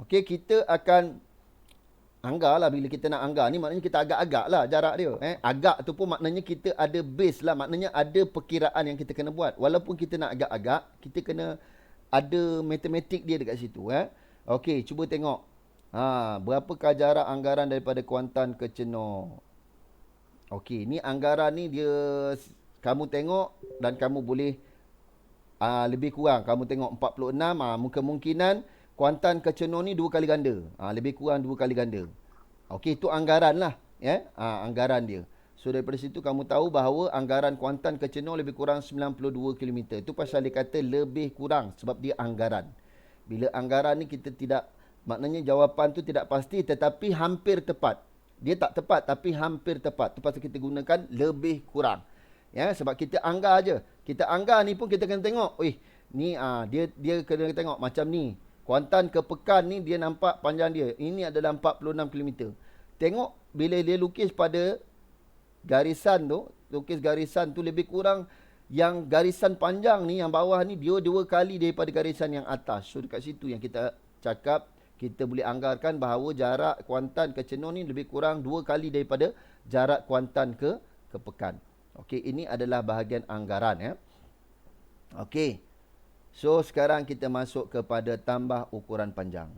Okey, kita akan anggar lah. Bila kita nak anggar ni, maknanya kita agak-agak lah jarak dia. Agak tu pun maknanya kita ada base lah. Maknanya ada perkiraan yang kita kena buat. Walaupun kita nak agak-agak, kita kena ada matematik dia dekat situ. Okey, cuba tengok. Berapakah jarak anggaran daripada Kuantan ke Chenor? Okey, ni anggaran ni dia kamu tengok dan kamu boleh lebih kurang. Kamu tengok 46, kemungkinan Kuantan ke Chenor ni 2 kali ganda. Lebih kurang 2 kali ganda. Okey, itu anggaran lah. Anggaran dia. So, daripada situ kamu tahu bahawa anggaran Kuantan ke Chenor lebih kurang 92 km. Itu pasal dia kata lebih kurang sebab dia anggaran. Bila anggaran ni kita tidak, maknanya jawapan tu tidak pasti tetapi hampir tepat. Dia tak tepat tapi hampir tepat. Itu pasal kita gunakan lebih kurang. Sebab kita anggar je. Kita anggar ni pun kita kena tengok. Ni dia kena tengok macam ni. Kuantan ke Pekan ni dia nampak panjang dia. Ini adalah 46 km. Tengok bila dia lukis pada garisan tu, lebih kurang yang garisan panjang ni, yang bawah ni dia 2 kali daripada garisan yang atas. So dekat situ yang kita cakap, kita boleh anggarkan bahawa jarak Kuantan ke Chenor ni lebih kurang 2 kali daripada jarak Kuantan ke Pekan. Okey, ini adalah bahagian anggaran. Okey. So sekarang kita masuk kepada tambah ukuran panjang.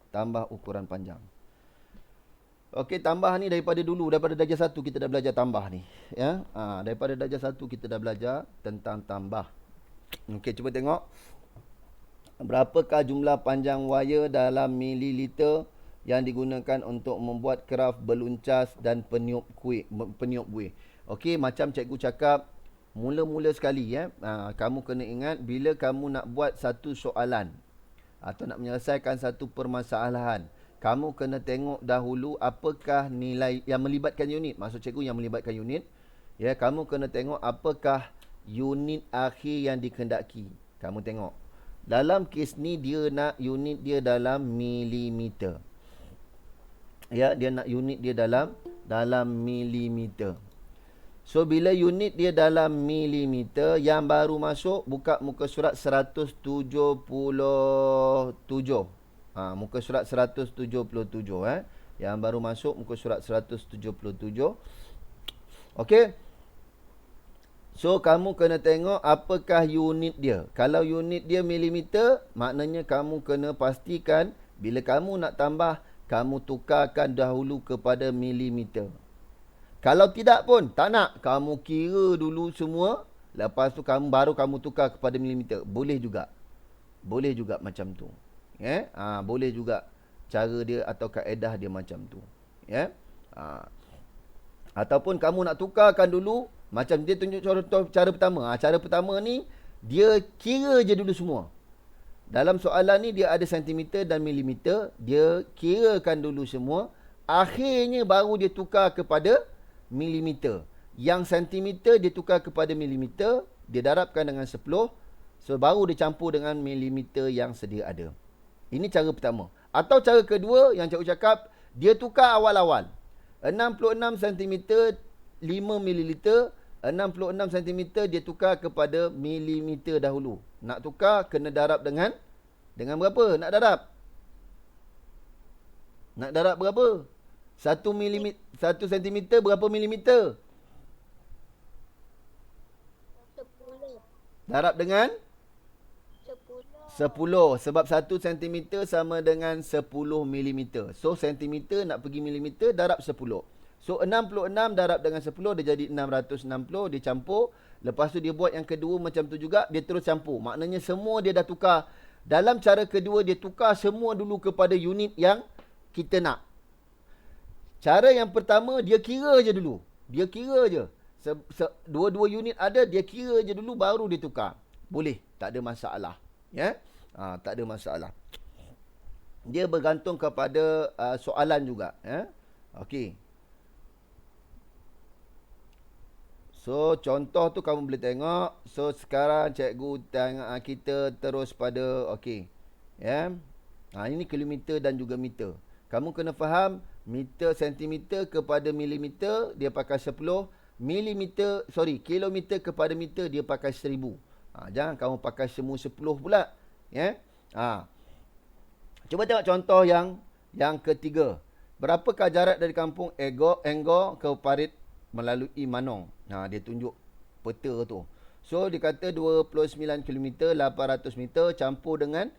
Tambah ukuran panjang. Okey, tambah ni daripada dulu, daripada darjah 1 kita dah belajar tambah ni. Daripada darjah 1 kita dah belajar tentang tambah. Okey, cuba tengok. Berapakah jumlah panjang wayar dalam mililiter yang digunakan untuk membuat kraf beluncas dan peniup buih. Okey, macam cikgu cakap, mula-mula sekali kamu kena ingat bila kamu nak buat satu soalan atau nak menyelesaikan satu permasalahan, kamu kena tengok dahulu apakah nilai yang melibatkan unit. Maksud cikgu yang melibatkan unit. Kamu kena tengok apakah unit akhir yang dikehendaki. Kamu tengok. Dalam kes ni dia nak unit dia dalam milimeter. Dia nak unit dia dalam milimeter. So bila unit dia dalam milimeter, yang baru masuk buka muka surat 177. Muka surat 177 Yang baru masuk muka surat 177. Okey. So kamu kena tengok apakah unit dia. Kalau unit dia milimeter, maknanya kamu kena pastikan bila kamu nak tambah, kamu tukarkan dahulu kepada milimeter. Kalau tidak pun, tak nak, kamu kira dulu semua, lepas tu baru kamu tukar kepada milimeter. Boleh juga. Boleh juga macam tu. Boleh juga cara dia atau kaedah dia macam tu. Ataupun kamu nak tukarkan dulu, macam dia tunjuk cara pertama. Cara pertama ni, dia kira je dulu semua. Dalam soalan ni dia ada sentimeter dan milimeter. Dia kirakan dulu semua. Akhirnya baru dia tukar kepada milimeter. Yang sentimeter dia tukar kepada milimeter. Dia darabkan dengan 10. So baru dia campur dengan milimeter yang sedia ada. Ini cara pertama. Atau cara kedua yang cikgu cakap, dia tukar awal-awal. 66 cm 5 mililiter. 66 cm dia tukar kepada milimeter dahulu. Nak tukar kena darab dengan berapa? Nak darab berapa? 1 cm berapa milimeter? 10. Darab dengan 10. Sebab 1 cm sama dengan 10 milimeter. So cm nak pergi milimeter, darab 10. So 66 darab dengan 10, dia jadi 660. Dia campur. Lepas tu dia buat yang kedua macam tu juga. Dia terus campur. Maknanya semua dia dah tukar. Dalam cara kedua dia tukar semua dulu kepada unit yang kita nak. Cara yang pertama dia kira je dulu. Dia kira je. Dua-dua unit ada, dia kira je dulu baru dia tukar. Boleh. Tak ada masalah. Tak ada masalah. Dia bergantung kepada soalan juga. Okey. So, contoh tu kamu boleh tengok. So, sekarang cikgu tengok kita terus pada, okey. Ini kilometer dan juga meter. Kamu kena faham, meter, sentimeter kepada milimeter, dia pakai 10. Kilometer kepada meter, dia pakai 1000. Jangan kamu pakai semua 10 pula. Cuba tengok contoh yang ketiga. Berapakah jarak dari kampung Enggor ke Parit melalui Manong? Dia tunjuk peta tu. So, dia kata 29 km 800 meter campur dengan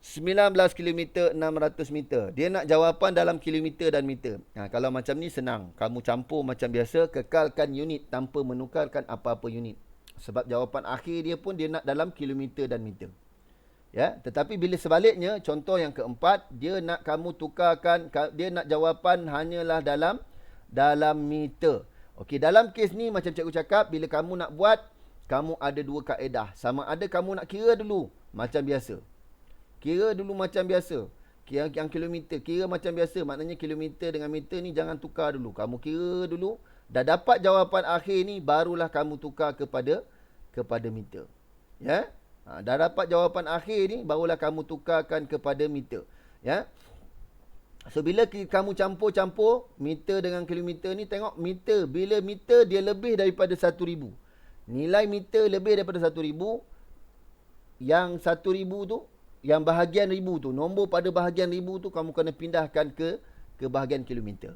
19 km 600 meter. Dia nak jawapan dalam kilometer dan meter. Kalau macam ni senang. Kamu campur macam biasa, kekalkan unit tanpa menukarkan apa-apa unit. Sebab jawapan akhir dia pun dia nak dalam kilometer dan meter. Ya, tetapi bila sebaliknya, contoh yang keempat, dia nak kamu tukarkan, dia nak jawapan hanyalah dalam meter. Okey, dalam kes ni macam cikgu cakap, bila kamu nak buat, kamu ada dua kaedah. Sama ada kamu nak kira dulu macam biasa. Kira dulu macam biasa. Kira yang kilometer, kira macam biasa. Maknanya kilometer dengan meter ni jangan tukar dulu. Kamu kira dulu, dah dapat jawapan akhir ni, barulah kamu tukar kepada meter. Ya? Dah dapat jawapan akhir ni, barulah kamu tukarkan kepada meter. Ya? So, bila kamu campur-campur meter dengan kilometer ni, tengok meter. Bila meter dia lebih daripada 1,000. Nilai meter lebih daripada 1,000. Yang 1,000 tu, yang bahagian ribu tu, nombor pada bahagian ribu tu, kamu kena pindahkan ke bahagian kilometer.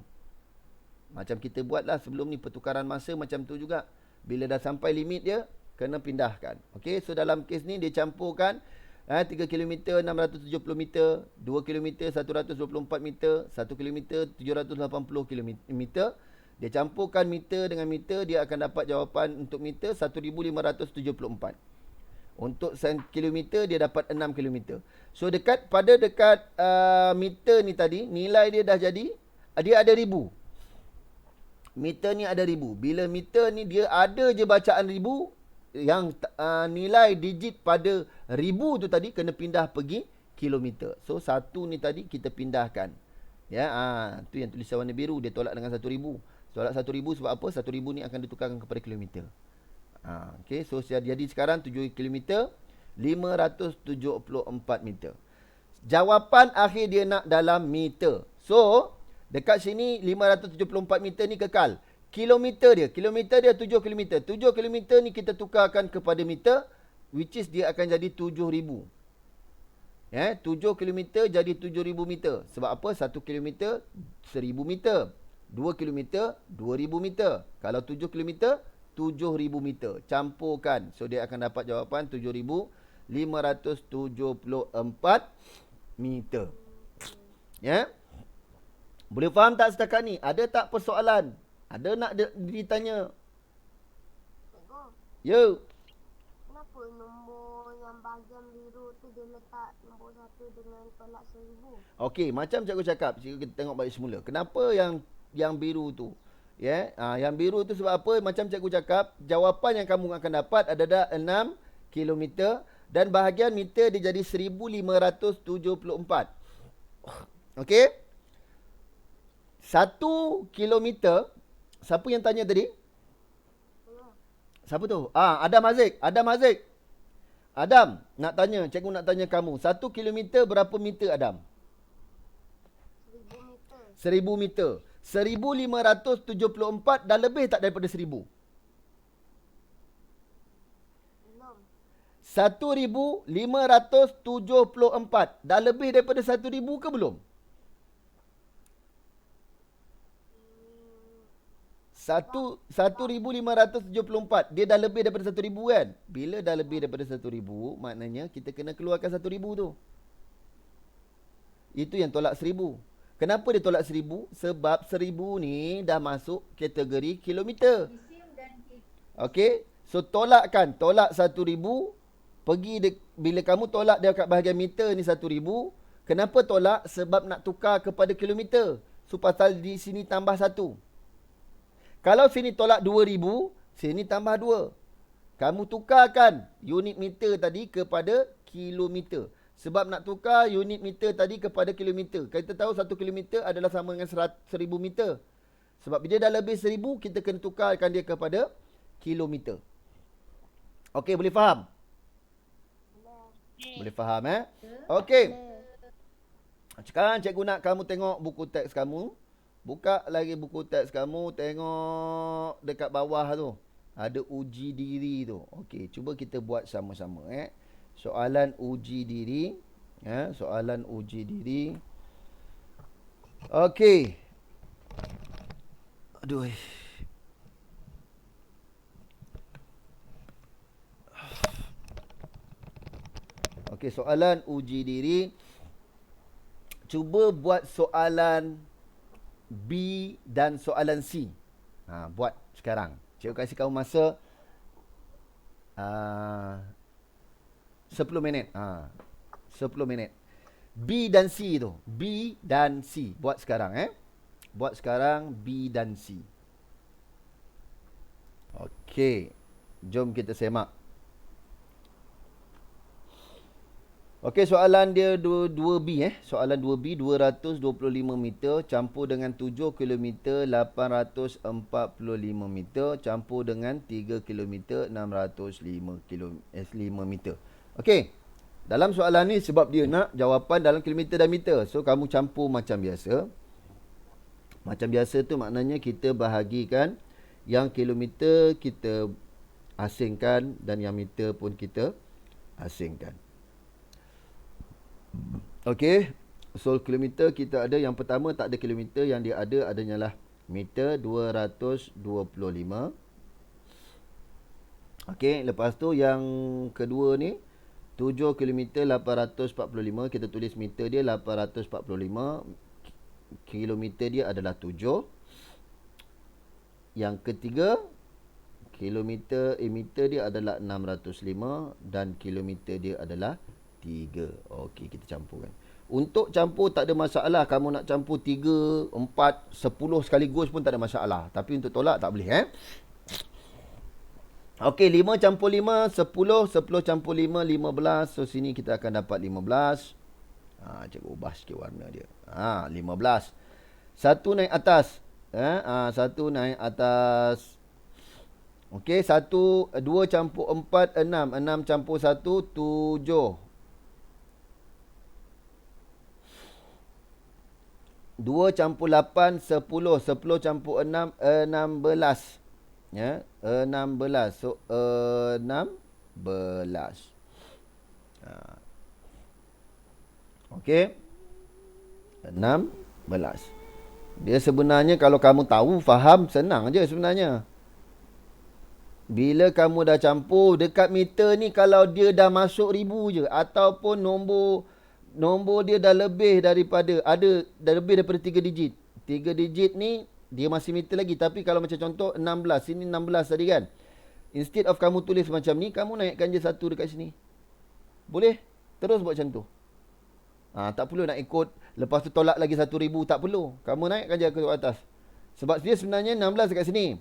Macam kita buatlah sebelum ni, pertukaran masa macam tu juga. Bila dah sampai limit dia, kena pindahkan. Okey, so dalam kes ni dia campurkan 3 km 670 meter, 2 km 124 meter, 1 km 780 km. Dia campurkan meter dengan meter, dia akan dapat jawapan untuk meter 1574. Untuk kilometer dia dapat 6 km. So dekat meter ni tadi, nilai dia dah jadi, dia ada ribu. Meter ni ada ribu. Bila meter ni dia ada je bacaan ribu, yang nilai digit pada ribu tu tadi kena pindah pergi kilometer. So satu ni tadi kita pindahkan. Ya, tu yang tulisan warna biru, dia tolak dengan 1,000. Tolak 1,000 sebab apa? 1,000 ni akan ditukarkan kepada kilometer. Okey, so jadi sekarang 7 km 574 meter. Jawapan akhir dia nak dalam meter. So, dekat sini 574 meter ni kekal. Kilometer dia 7 km. 7 km ni kita tukarkan kepada meter, which is dia akan jadi 7,000. 7 km jadi 7,000 meter. Sebab apa? 1 km 1,000 meter. 2 km 2,000 meter. Kalau 7 km 7,000 meter. Campurkan. So, dia akan dapat jawapan 7,574 meter. Ya? Boleh faham tak setakat ni? Ada tak persoalan? Ada nak ditanya? Yo. Kenapa nombor yang bahagian biru tu dia letak nombor 1 dengan tolak 1,000? Okey, macam cikgu cakap. Cikgu kita tengok balik semula. Kenapa yang biru tu? Yang biru tu sebab apa? Macam cikgu cakap, jawapan yang kamu akan dapat adalah 6 km dan bahagian meter dia jadi 1,574. Okey? 1 kilometer, siapa yang tanya tadi? Siapa tu? Adam Haziq. Adam, nak tanya, cikgu nak tanya kamu. 1 kilometer berapa meter, Adam? 1,000 meter. 1,000 meter. 1,574 dah lebih tak daripada 1,000? 1,574 dah lebih daripada 1,000 ke belum? 1,574 dia dah lebih daripada 1,000 kan? Bila dah lebih daripada 1,000, maknanya kita kena keluarkan 1,000 tu. Itu yang tolak 1,000. Kenapa dia tolak 1,000? Sebab 1,000 ni dah masuk kategori kilometer. Okey, so tolak 1,000. Bila kamu tolak dia kat bahagian meter ni 1,000. Kenapa tolak? Sebab nak tukar kepada kilometer. So pasal di sini tambah 1. Kalau sini tolak 2,000, sini tambah 2. Kamu tukarkan unit meter tadi kepada kilometer. Sebab nak tukar unit meter tadi kepada kilometer. Kita tahu 1 kilometer adalah sama dengan 1,000 meter. Sebab bila dah lebih 1,000, kita kena tukarkan dia kepada kilometer. Okey, boleh faham? Boleh faham Okey. Sekarang cikgu nak kamu tengok buku teks kamu. Buka lagi buku teks kamu, tengok dekat bawah tu. Ada uji diri tu. Okey, cuba kita buat sama-sama Soalan uji diri. Ya, soalan uji diri. Okey. Aduh. Okey, soalan uji diri. Cuba buat soalan B dan soalan C. Buat sekarang. Cikgu kasih kamu masa 10 minit. 10 minit. B dan C tu. B dan C. Buat sekarang Buat sekarang B dan C. Okey. Jom kita semak. Okey, soalan dia 2B Soalan 2B 225 meter campur dengan 7 km 845 meter campur dengan 3 km 605 meter. Okey. Dalam soalan ni sebab dia nak jawapan dalam kilometer dan meter. So kamu campur macam biasa. Macam biasa tu maknanya kita bahagikan yang kilometer kita asingkan dan yang meter pun kita asingkan. Okey, so kilometer kita ada yang pertama tak ada kilometer, yang dia ada adanya lah meter 225. Okey, lepas tu yang kedua ni 7 km 845, kita tulis meter dia 845, kilometer dia adalah 7. Yang ketiga meter dia adalah 605 dan kilometer dia adalah 3. Okey, kita campurkan. Untuk campur tak ada masalah. Kamu nak campur 3, 4, 10 sekaligus pun tak ada masalah. Tapi untuk tolak tak boleh Okey, 5 campur 5, 10. 10 campur 5, 15. So, sini kita akan dapat 15. Cikgu ubah sikit warna dia. 15. 1 naik atas. 1 naik atas. Okey, 2 campur 4, 6. 6 campur 1, 7. 2 campur 8, 10. 10 campur 6, 16. 16. So, 16. Okey. 16. Dia sebenarnya kalau kamu tahu, faham, senang je sebenarnya. Bila kamu dah campur, dekat meter ni kalau dia dah masuk 1000 je. Ataupun nombor dia dah lebih daripada 3 digit. 3 digit ni dia masih meter lagi. Tapi kalau macam contoh 16, sini 16 tadi kan. Instead of kamu tulis macam ni, kamu naikkan je 1 dekat sini. Boleh? Terus buat macam tu. Tak perlu nak ikut, lepas tu tolak lagi 1000, tak perlu. Kamu naikkan je ke atas. Sebab dia sebenarnya 16 dekat sini.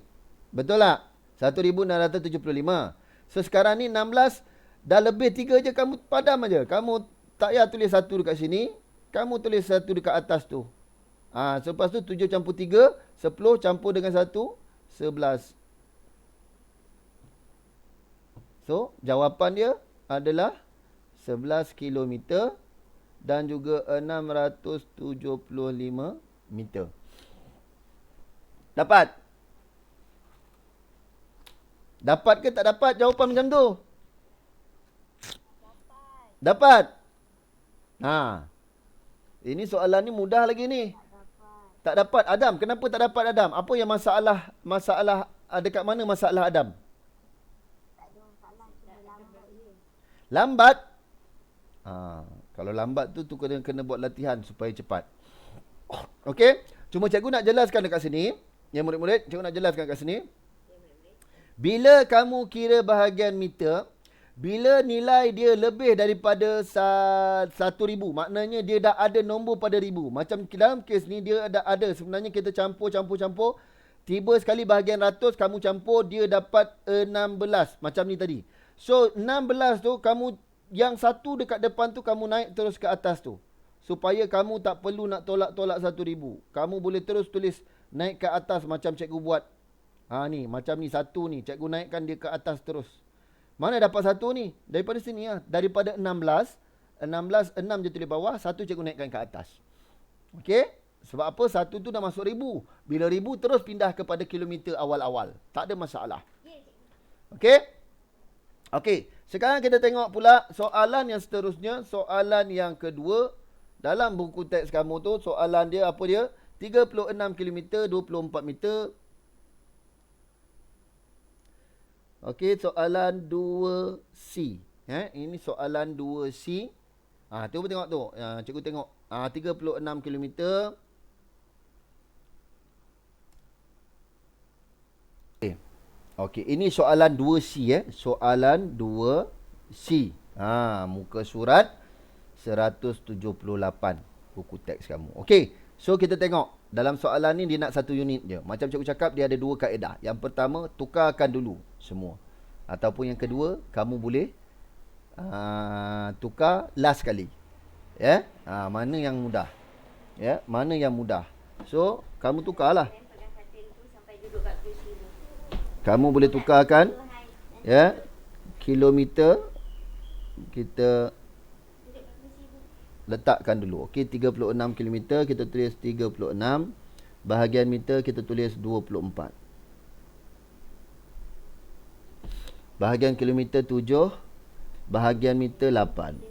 Betul tak? 1675. So sekarang ni 16 dah lebih 3 je, kamu padam aja. Kamu tak payah tulis 1 dekat sini, kamu tulis 1 dekat atas tu. Selepas tu 7 campur 3, 10 campur dengan 1, 11. So, jawapan dia adalah 11 km dan juga 675 meter. Dapat? Dapat ke tak dapat jawapan macam tu? Dapat. Ini soalan ni mudah lagi ni. Tak dapat. Adam, kenapa tak dapat Adam? Apa yang masalah dekat mana masalah Adam? Tak ada masalah, Lambat. Kalau lambat tu kena buat latihan supaya cepat. Okey, cuma cikgu nak jelaskan dekat sini. Ya murid-murid, cikgu nak jelaskan dekat sini. Bila kamu kira bahagian meter, bila nilai dia lebih daripada 1000, maknanya dia dah ada nombor pada 1000. Macam dalam kes ni dia dah ada. Sebenarnya kita campur. Tiba sekali bahagian ratus, kamu campur, dia dapat 16. Macam ni tadi. So, 16 tu, kamu yang satu dekat depan tu, kamu naik terus ke atas tu. Supaya kamu tak perlu nak tolak 1000. Kamu boleh terus tulis naik ke atas macam cikgu buat. Ni, macam ni satu ni. Cikgu naikkan dia ke atas terus. Mana dapat satu ni? Daripada sini lah. Daripada 16, 6 je tulis bawah, satu cikgu naikkan ke atas. Okey? Sebab apa? Satu tu dah masuk 1000. Bila 1000 terus pindah kepada kilometer awal-awal. Tak ada masalah. Okey? Okey. Sekarang kita tengok pula soalan yang seterusnya. Soalan yang kedua. Dalam buku teks kamu tu, soalan dia apa dia? 36 km, 24 meter. Okey, soalan 2C. Ini soalan 2C. Cuba tengok tu. Cikgu tengok. 36 km. Okey, ini soalan 2C. Soalan 2C. Muka surat 178 buku teks kamu. Okey, so kita tengok. Dalam soalan ni dia nak satu unit je. Macam cikgu cakap, dia ada dua kaedah. Yang pertama, tukarkan dulu semua. Ataupun yang kedua, kamu boleh tukar last kali. Mana yang mudah? Mana yang mudah? So, kamu tukarlah. Kamu boleh tukarkan kilometer kita letakkan dulu. Okey, 36 km kita tulis 36, bahagian meter kita tulis 24. Bahagian kilometer 7, bahagian meter 8.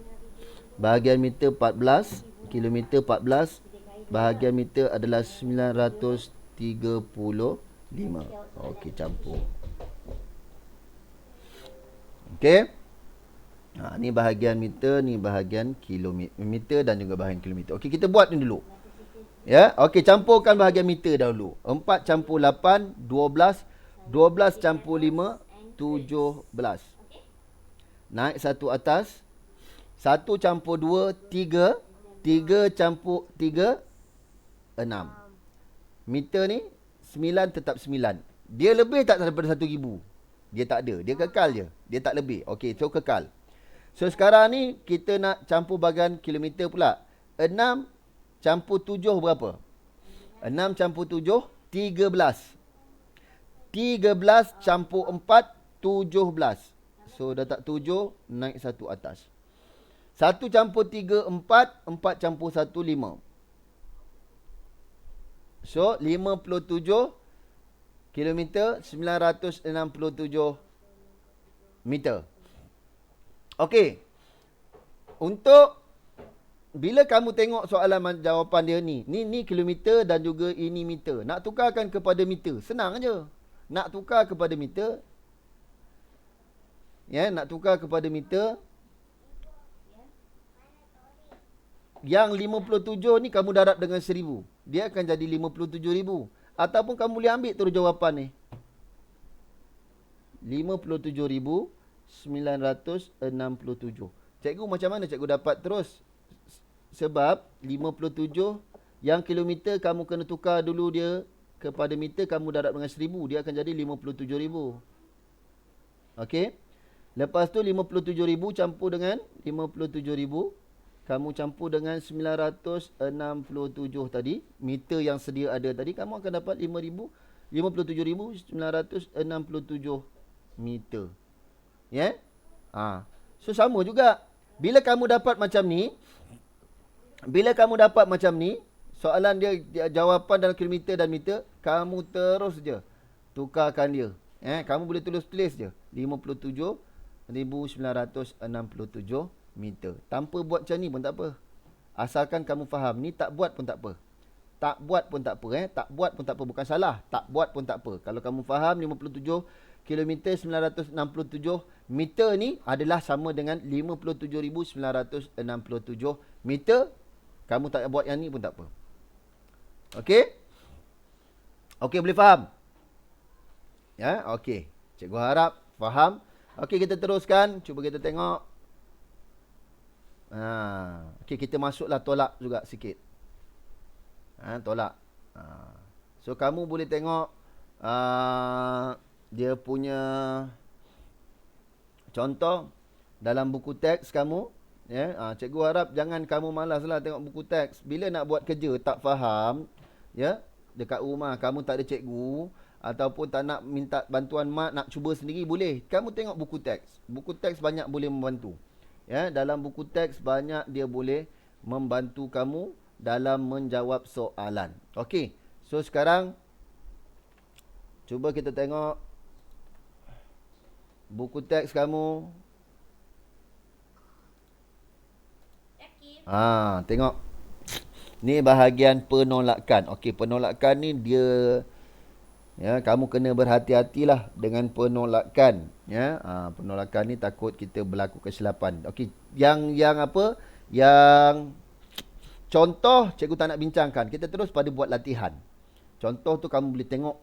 Bahagian meter 14, kilometer 14, bahagian meter adalah 935. Okey, campur. Okey. Ni bahagian meter, ni bahagian kilometer dan juga bahagian kilometer. Okey, kita buat ni dulu. Okey, campurkan bahagian meter dahulu. 4 campur 8, 12. 12 campur 5, 17. Naik satu atas. 1 campur 2, 3. 3 campur 3, 6. Meter ni 9 tetap 9. Dia lebih tak daripada 1,000? Dia tak ada. Dia kekal je. Dia tak lebih. Okey, so kekal. So sekarang ni kita nak campur bahagian kilometer pula. 6 campur 7 berapa? 6 campur 7, 13. 13 campur 4, 17. So dah tak 7, naik satu atas. 1 campur 3, 4. 4 campur 1, 5. So 57 kilometer, 967 meter. Okey. Untuk bila kamu tengok soalan jawapan dia ni kilometer dan juga ini meter. Nak tukarkan kepada meter. Senang aja. Nak tukar kepada meter. Nak tukar kepada meter. Yang 57 ni kamu darab dengan 1000. Dia akan jadi 57,000. Ataupun kamu boleh ambil terus jawapan ni. 57,967. Cikgu macam mana cikgu dapat terus? Sebab 57 yang kilometer kamu kena tukar dulu dia kepada meter, kamu darab dengan 1000. Dia akan jadi 57,000. Okey. Lepas tu 57,000 campur dengan 57,000. Kamu campur dengan 967 tadi. Meter yang sedia ada tadi. Kamu akan dapat 57,967 meter. So sama juga. Bila kamu dapat macam ni, soalan dia jawapan dalam kilometer dan meter, kamu terus je tukarkan dia. Kamu boleh tulis je 57,967 meter. Tanpa buat macam ni pun tak apa. Asalkan kamu faham. Ni tak buat pun tak apa. Tak buat pun tak apa. Tak buat pun tak apa. Bukan salah. Tak buat pun tak apa. Kalau kamu faham 57 kilometer 967 meter ni adalah sama dengan 57,967 meter. Kamu tak buat yang ni pun tak apa. Okey? Okey, boleh faham? Okey. Cikgu harap faham. Okey, kita teruskan. Cuba kita tengok. Okey, kita masuklah tolak juga sikit. Tolak. So, kamu boleh tengok dia punya contoh dalam buku teks kamu. Cikgu harap jangan kamu malaslah tengok buku teks. Bila nak buat kerja tak faham, dekat rumah kamu tak ada cikgu ataupun tak nak minta bantuan mak, nak cuba sendiri boleh. Kamu tengok buku teks. Buku teks banyak boleh membantu. Dalam buku teks banyak dia boleh membantu kamu dalam menjawab soalan. Okey. So sekarang cuba kita tengok buku teks kamu. Tengok. Ni bahagian penolakan. Okey, penolakan ni dia, ya, kamu kena berhati-hatilah dengan penolakan, ya. Penolakan ni takut kita berlaku kesilapan. Okey, yang apa? Yang contoh cikgu tak nak bincangkan. Kita terus pada buat latihan. Contoh tu kamu boleh tengok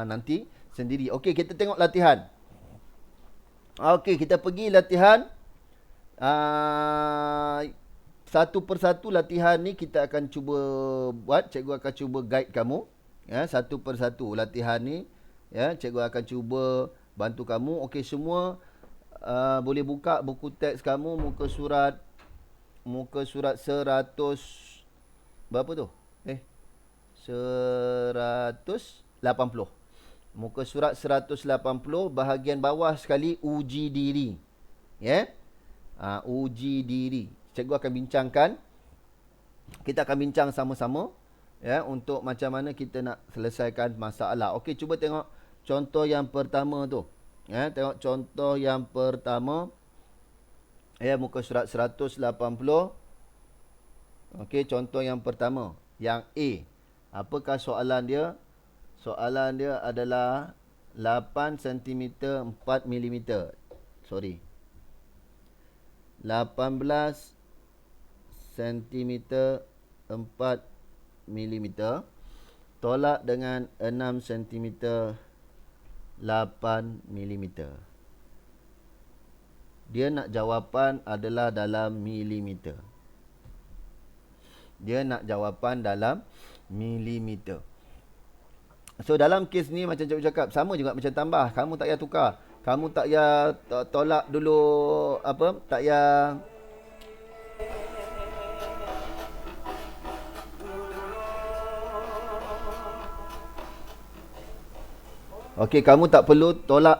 nanti sendiri. Okey, kita tengok latihan. Okey, kita pergi latihan. Satu persatu latihan ni kita akan cuba buat. Cikgu akan cuba guide kamu. Ya, satu persatu latihan ni, ya, cikgu akan cuba bantu kamu. Okey, semua boleh buka buku teks kamu, muka surat 100 berapa tu? 180. Muka surat 180 bahagian bawah sekali uji diri. Ya. Uji diri. Cikgu akan bincangkan. Kita akan bincang sama-sama, ya, untuk macam mana kita nak selesaikan masalah. Okey, cuba tengok contoh yang pertama tu. Ya, tengok contoh yang pertama. Ya, muka surat 180. Okey, contoh yang pertama, yang A. Apakah soalan dia? Soalan dia adalah 8 cm 4 mm. Sorry. 18 cm 4 mm tolak dengan 6 cm 8 mm. Dia nak jawapan adalah dalam milimeter. Dia nak jawapan dalam milimeter. So dalam kes ni macam cikgu cakap, sama juga macam tambah. Kamu tak payah tukar. Kamu tak payah tolak dulu apa? Tak payah Okey, kamu tak perlu tolak,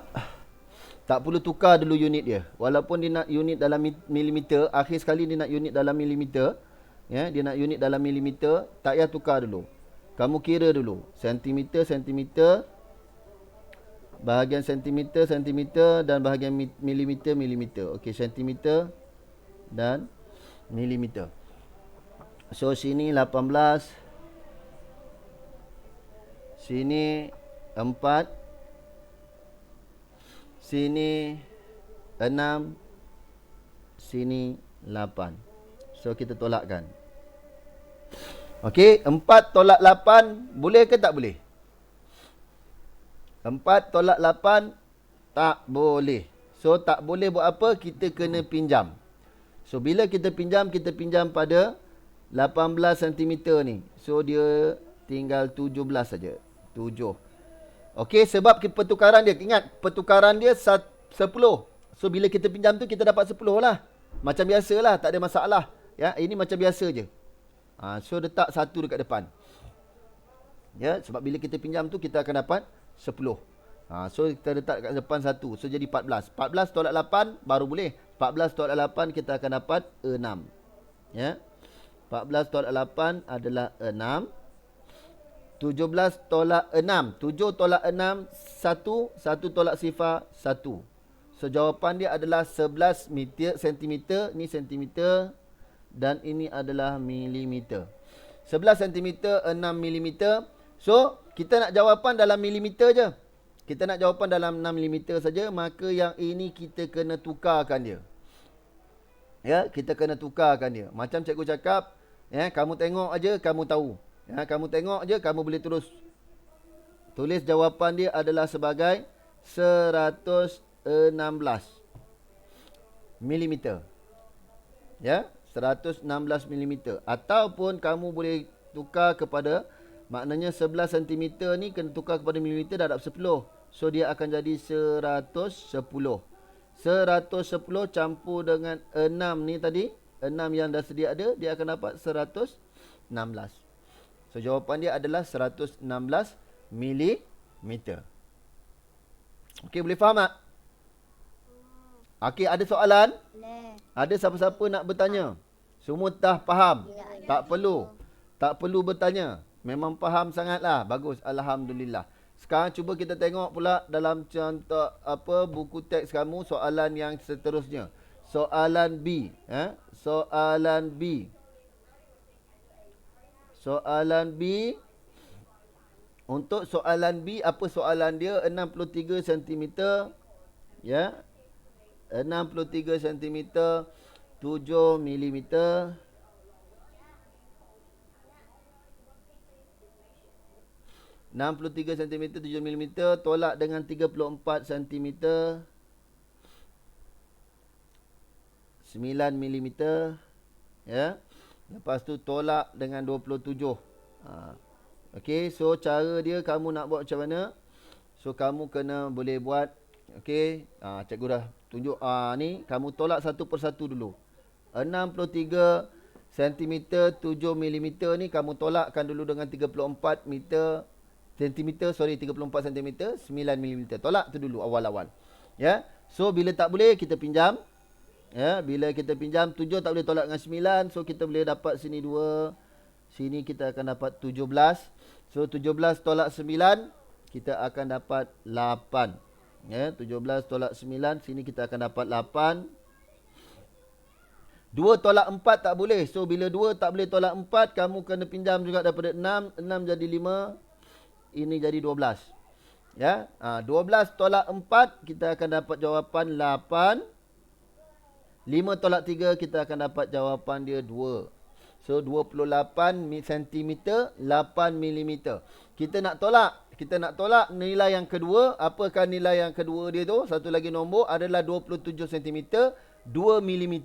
tak perlu tukar dulu unit dia. Walaupun dia nak unit dalam milimeter, akhir sekali dia nak unit dalam milimeter, ya, dia nak unit dalam milimeter, tak payah tukar dulu. Kamu kira dulu, sentimeter, sentimeter, bahagian sentimeter, sentimeter dan bahagian milimeter, milimeter. Okey, sentimeter dan milimeter. So sini 18, sini 4, sini 6, sini 8. So kita tolakkan. Okey, 4 tolak 8 boleh ke tak boleh? 4 tolak 8 tak boleh. So tak boleh buat apa? Kita kena pinjam. So bila kita pinjam pada 18 cm ni. So dia tinggal 17 saja. 7. Okey, sebab pertukaran dia, ingat pertukaran dia 10. So bila kita pinjam tu kita dapat 10 lah. Macam biasalah, tak ada masalah. Ya, ini macam biasa je. So letak 1 dekat depan. Ya, sebab bila kita pinjam tu kita akan dapat 10. So kita letak dekat depan 1. So jadi 14. 14 tolak 8 baru boleh. 14 tolak 8 kita akan dapat 6. Ya. 14 tolak 8 adalah 6. 17 tolak 6. 7 tolak 6, 1. 1 tolak sifar, 1. So jawapan dia adalah 11 cm. Ni cm. Dan ini adalah milimeter. 11 cm, 6 milimeter. So kita nak jawapan dalam milimeter je. Kita nak jawapan dalam 6 milimeter saja. Maka yang ini kita kena tukarkan dia. Ya, kita kena tukarkan dia. Macam cikgu cakap, ya, kamu tengok aja, kamu tahu. Ya, kamu tengok je, kamu boleh terus tulis jawapan dia adalah sebagai 116 milimeter. Ya, 116 milimeter. Ataupun kamu boleh tukar kepada, maknanya 11 cm ni kena tukar kepada milimeter dah dapat 10. So dia akan jadi 110. 110 campur dengan 6 ni tadi, 6 yang dah sedia ada, dia akan dapat 116. So jawapan dia adalah 116 milimeter. Okey, boleh faham tak? Okey, ada soalan? Boleh. Ada siapa-siapa nak bertanya? Semua dah faham? Ya. Tak perlu. Tak perlu bertanya. Memang faham sangatlah. Bagus, alhamdulillah. Sekarang cuba kita tengok pula dalam contoh apa buku teks kamu soalan yang seterusnya. Soalan B, Soalan B. Soalan B. Untuk soalan B, apa soalan dia? 63 cm. Ya. 63 cm. 7 mm. 63 cm 7 mm tolak dengan 34 cm 9 mm, ya. Lepas tu tolak dengan 27. Okey, so cara dia kamu nak buat macam mana? So kamu kena boleh buat, okey. Cikgu dah tunjuk ni kamu tolak satu persatu dulu. 63 cm 7 mm ni kamu tolakkan dulu dengan 34 meter centimeter, 34 cm 9 mm. Tolak tu dulu awal-awal. Ya. So bila tak boleh kita pinjam. Ya, bila kita pinjam 7 tak boleh tolak dengan 9, so kita boleh dapat sini 2. Sini kita akan dapat 17. So 17 tolak 9 kita akan dapat 8. Ya, 17 tolak 9 sini kita akan dapat 8. 2 tolak 4 tak boleh. So bila 2 tak boleh tolak 4, kamu kena pinjam juga daripada 6. 6 jadi 5. Ini jadi 12. Ya, 12 tolak 4 kita akan dapat jawapan 8. 5 tolak 3 kita akan dapat jawapan dia 2. So 28 cm 8 mm. Kita nak tolak nilai yang kedua. Apakah nilai yang kedua dia tu? Satu lagi nombor adalah 27 cm 2 mm.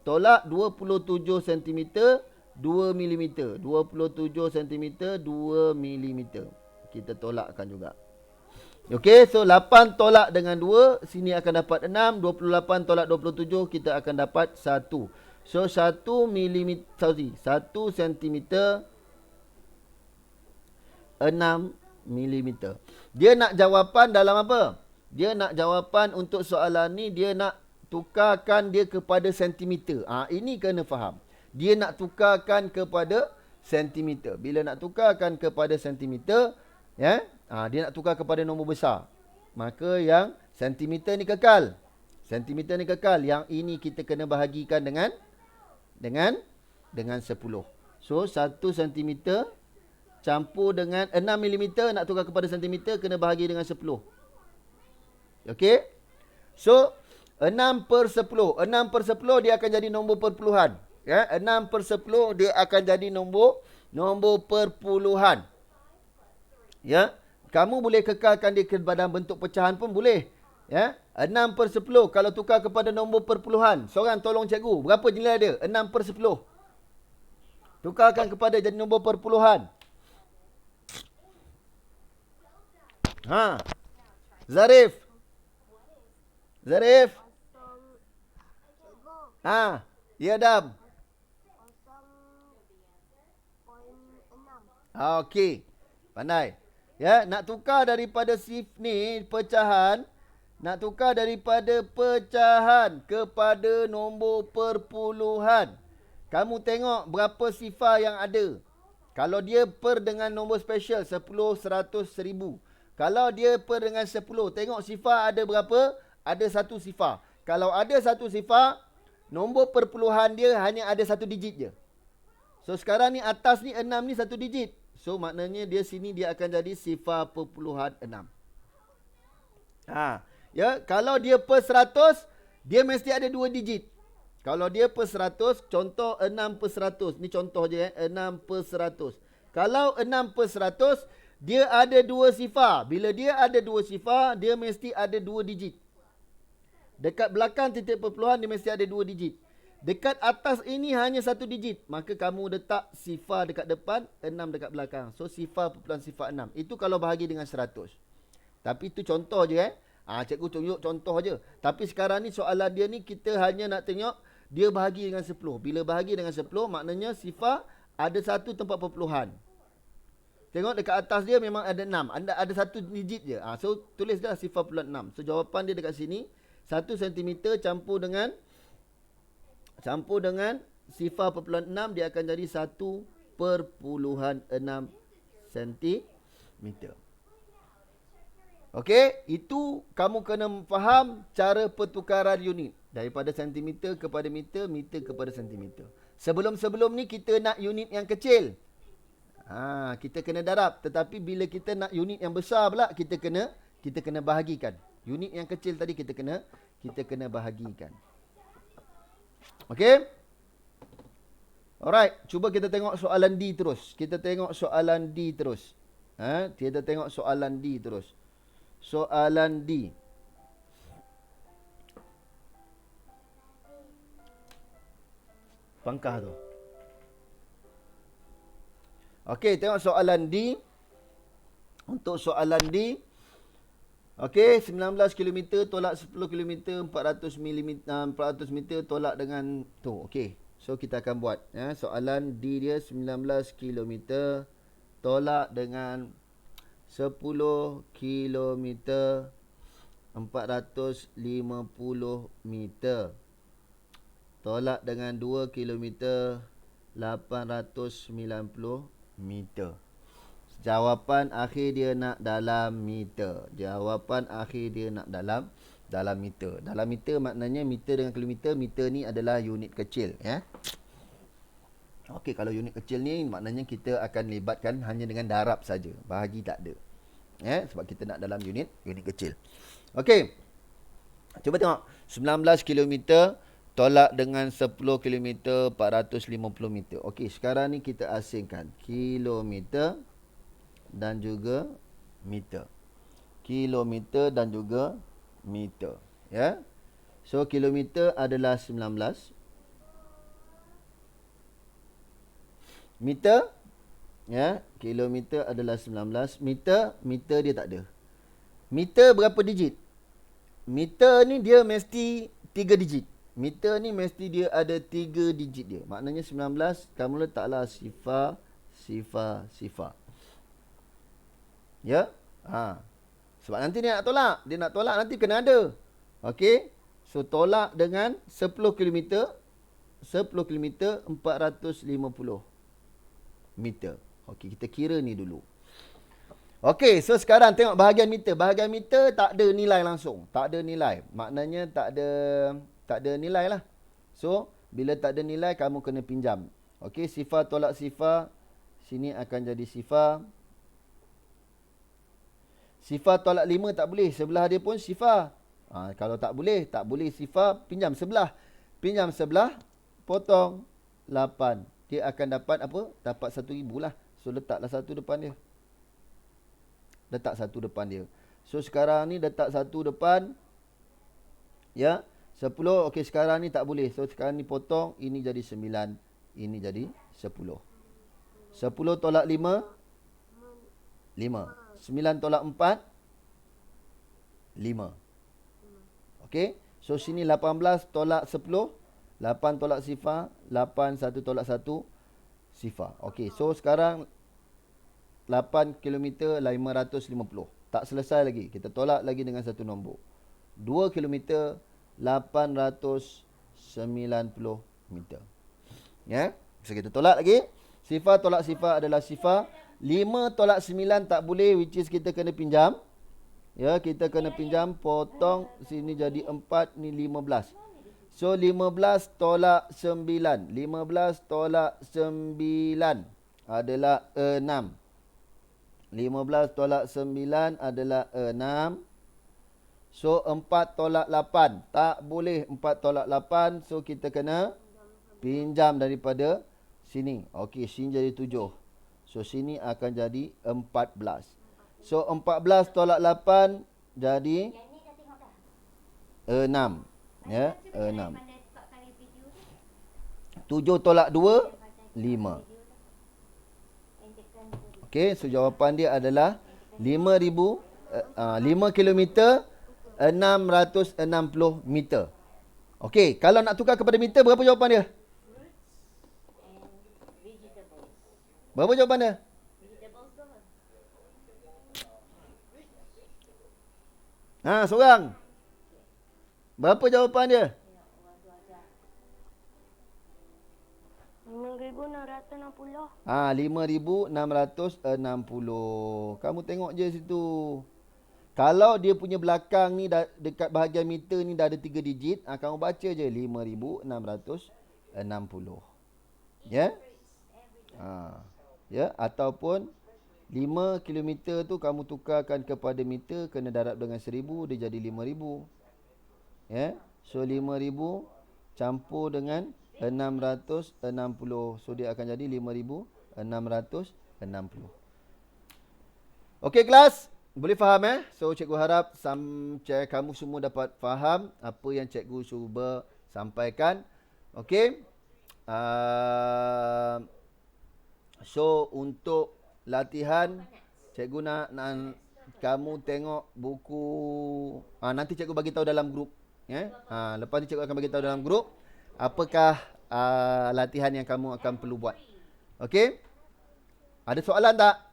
Tolak 27 cm 2 mm. 27 cm 2 mm. Kita tolakkan juga. Okey, so 8 tolak dengan 2, sini akan dapat 6. 28 tolak 27, kita akan dapat 1. So 1 mm, 1 cm 6 mm. Dia nak jawapan dalam apa? Dia nak jawapan untuk soalan ni, dia nak tukarkan dia kepada sentimeter. Ini kena faham. Dia nak tukarkan kepada sentimeter. Bila nak tukarkan kepada sentimeter, ya, dia nak tukar kepada nombor besar. Maka yang sentimeter ni kekal. Sentimeter ni kekal. Yang ini kita kena bahagikan dengan 10. So 1 cm campur dengan 6 mm nak tukar kepada sentimeter, kena bahagi dengan 10. Okey? So 6/10. 6/10 dia akan jadi nombor perpuluhan. Ya, 6/10 dia akan jadi nombor perpuluhan. Ya, kamu boleh kekalkan dia ke dalam bentuk pecahan pun boleh. Ya, 6/10 kalau tukar kepada nombor perpuluhan. Seorang tolong cikgu, berapa nilai dia? 6/10. Tukarkan kepada jadi nombor perpuluhan. Zarif. Cikgu. Ya Dam. 0.6. Okey. Pandai. Ya, nak tukar daripada pecahan, nak tukar daripada pecahan kepada nombor perpuluhan. Kamu tengok berapa sifar yang ada. Kalau dia per dengan nombor special 10, 100, 1000. Kalau dia per dengan 10, tengok sifar ada berapa? Ada satu sifar. Kalau ada satu sifar, nombor perpuluhan dia hanya ada satu digit je. So sekarang ni atas ni 6 ni satu digit. So maknanya dia sini dia akan jadi sifar perpuluhan 6. Ya, kalau dia per 100, dia mesti ada 2 digit. Kalau dia per 100, contoh 6/100. Ni contoh je 6/100. Kalau 6/100, dia ada 2 sifar. Bila dia ada 2 sifar, dia mesti ada 2 digit. Dekat belakang titik perpuluhan dia mesti ada 2 digit. Dekat atas ini hanya 1 digit. Maka kamu letak sifar dekat depan, 6 dekat belakang. So sifar perpuluhan sifar 6. Itu kalau bahagi dengan 100. Tapi itu contoh je cikgu tunjuk contoh je. Tapi sekarang ni soalan dia ni kita hanya nak tengok dia bahagi dengan 10. Bila bahagi dengan 10 maknanya sifar ada 1 tempat perpuluhan. Tengok dekat atas dia memang ada 6. Ada 1 digit je. So tulis dah sifar perpuluhan 6. So jawapan dia dekat sini 1 cm campur dengan sifar perpuluhan 6, dia akan jadi 1/6 cm. Okey, itu kamu kena faham cara pertukaran unit daripada sentimeter kepada meter, meter kepada sentimeter. Sebelum ni kita nak unit yang kecil. Kita kena darab. Tetapi bila kita nak unit yang besar pula, kita kena bahagikan. Unit yang kecil tadi kita kena bahagikan. Okey? Alright, cuba kita tengok soalan D terus. Kita tengok soalan D terus. Soalan D. Pangkah tu. Okey, tengok soalan D. Untuk soalan D. Okey, 19 km tolak 10 km 400 meter tolak dengan tu. Okey. So kita akan buat soalan D dia 19 km tolak dengan 10 km 450 meter tolak dengan 2 km 890 meter. Jawapan akhir dia nak dalam meter. Dalam meter. Dalam meter maknanya meter dengan kilometer. Meter ni adalah unit kecil. Okey, kalau unit kecil ni maknanya kita akan libatkan hanya dengan darab saja. Bahagi tak ada. Sebab kita nak dalam unit kecil. Okey. Cuba tengok. 19 km tolak dengan 10 km 450 meter. Okey, sekarang ni kita asingkan kilometer dan juga meter. Kilometer dan juga meter. So, kilometer adalah 19. Meter. Kilometer adalah 19. Meter dia tak ada. Meter berapa digit? Meter ni dia mesti 3 digit. Meter ni mesti dia ada 3 digit dia. Maknanya 19, kamu letaklah sifar. Sebab nanti dia nak tolak. Dia nak tolak nanti kena ada. Okey. So, tolak dengan 10 km. 10 km 450 meter. Okey, kita kira ni dulu. Okey, so sekarang tengok bahagian meter. Bahagian meter tak ada nilai langsung. Tak ada nilai. Maknanya tak ada nilai lah. So, bila tak ada nilai, kamu kena pinjam. Okey, sifar tolak sifar. Sini akan jadi sifar. Sifar tolak 5 tak boleh. Sebelah dia pun sifar. Kalau tak boleh sifar, pinjam sebelah. Pinjam sebelah, potong 8. Dia akan dapat apa? Dapat 1,000 lah. So, letaklah satu depan dia. So, sekarang ni letak satu depan. 10. Okey, sekarang ni tak boleh. So, sekarang ni potong. Ini jadi 9. Ini jadi 10. 10 tolak 5. 5. 9 tolak 4. 5. Okey. So, sini 18 tolak 10. 8 tolak sifar. 8, 1 tolak 1. Sifar. Okey. So, sekarang 8 km 550. Tak selesai lagi. Kita tolak lagi dengan satu nombor. 2 km 890 meter. So, kita tolak lagi. Sifar tolak sifar adalah sifar. 5 tolak 9 tak boleh, which is kita kena pinjam. Kita kena pinjam. Potong. Sini jadi 4. Ni 15. So, 15 tolak 9. 15 tolak 9 adalah 6. 15 tolak 9 adalah 6. So, 4 tolak 8. Tak boleh 4 tolak 8. So, kita kena pinjam daripada sini. Okey, sini jadi 7. So, sini akan jadi 14. So, 14 tolak 8 jadi 6. 6. 7 tolak 2, 5. Okey, so jawapan dia adalah 5 km 660 meter. Okey, kalau nak tukar kepada meter, berapa jawapan dia? Berapa jawapan dia? Seorang. Berapa jawapan dia? 5,660. 5,660. Kamu tengok je situ. Kalau dia punya belakang ni dekat bahagian meter ni dah ada 3 digit, kamu baca je 5,660. Ya? Ya, ataupun 5 kilometer tu kamu tukarkan kepada meter, kena darab dengan 1000, dia jadi 5000. Ya. So 5000 campur dengan 660. So dia akan jadi 5660. Okey kelas, boleh faham So cikgu harap kamu semua dapat faham apa yang cikgu cuba sampaikan. Okey. So untuk latihan, cikgu nak kamu tengok buku. Nanti cikgu bagi tahu dalam grup. Lepas ni cikgu akan bagi tahu dalam grup apakah latihan yang kamu akan perlu buat. Okey? Ada soalan tak?